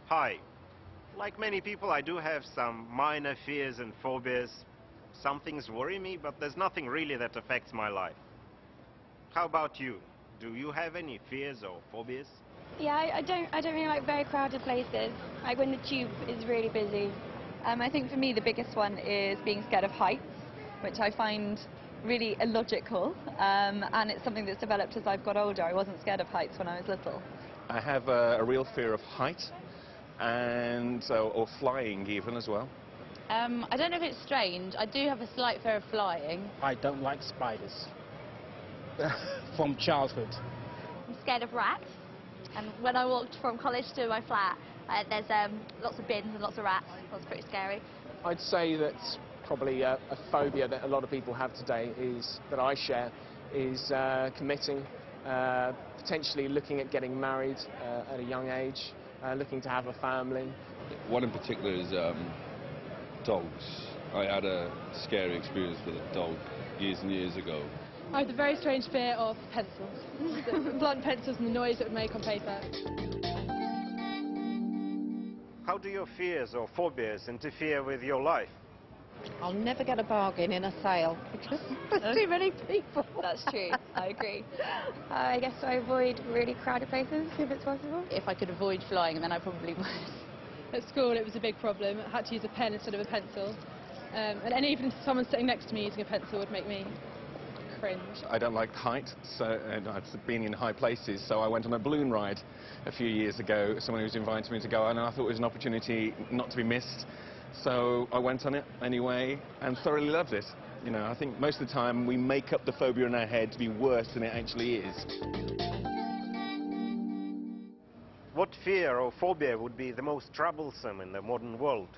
Hi. Like many people, I do have some minor fears and phobias. Some things worry me, but there's nothing really that affects my life. How about you? Do you have any fears or phobias? Yeah, I don't really like very crowded places, like when the tube is really busy. I think for me the biggest one is being scared of heights, which I find really illogical, and it's something that's developed as I've got older. I wasn't scared of heights when I was little. I have a real fear of height, and or flying even as well. I don't know if it's strange. I do have a slight fear of flying. I don't like spiders from childhood. I'm scared of rats, and when I walked from college to my flat, there's lots of bins and lots of rats. That's pretty scary. I'd say that probably a phobia that a lot of people have today is, that I share, is committing, potentially looking at getting married at a young age, looking to have a family. One in particular is dogs. I had a scary experience with a dog years and years ago. I have the very strange fear of pencils, blunt pencils and the noise it would make on paper. How do your fears or phobias interfere with your life? I'll never get a bargain in a sale because there's too many people. That's true, I agree. I guess I avoid really crowded places if it's possible. If I could avoid flying, then I probably would. At school it was a big problem. I had to use a pen instead of a pencil. And even someone sitting next to me using a pencil would make me cringe. I don't like height, and I've been in high places, so I went on a balloon ride a few years ago. Someone was inviting me to go, and I thought it was an opportunity not to be missed. So I went on it anyway and thoroughly loved it. You know, I think most of the time we make up the phobia in our head to be worse than it actually is. What fear or phobia would be the most troublesome in the modern world?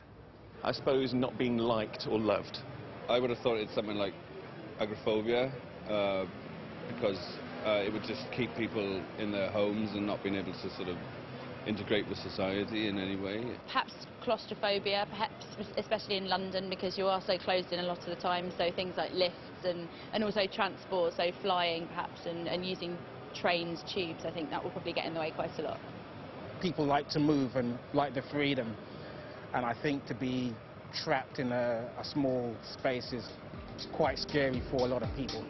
I suppose not being liked or loved. I would have thought it's something like agoraphobia, because it would just keep people in their homes and not being able to sort of integrate with society in any way. Perhaps claustrophobia, perhaps especially in London, because you are so closed in a lot of the time, so things like lifts and also transport, so flying perhaps and using trains, tubes, I think that will probably get in the way quite a lot. People like to move and like the freedom, and I think to be trapped in a small space is quite scary for a lot of people.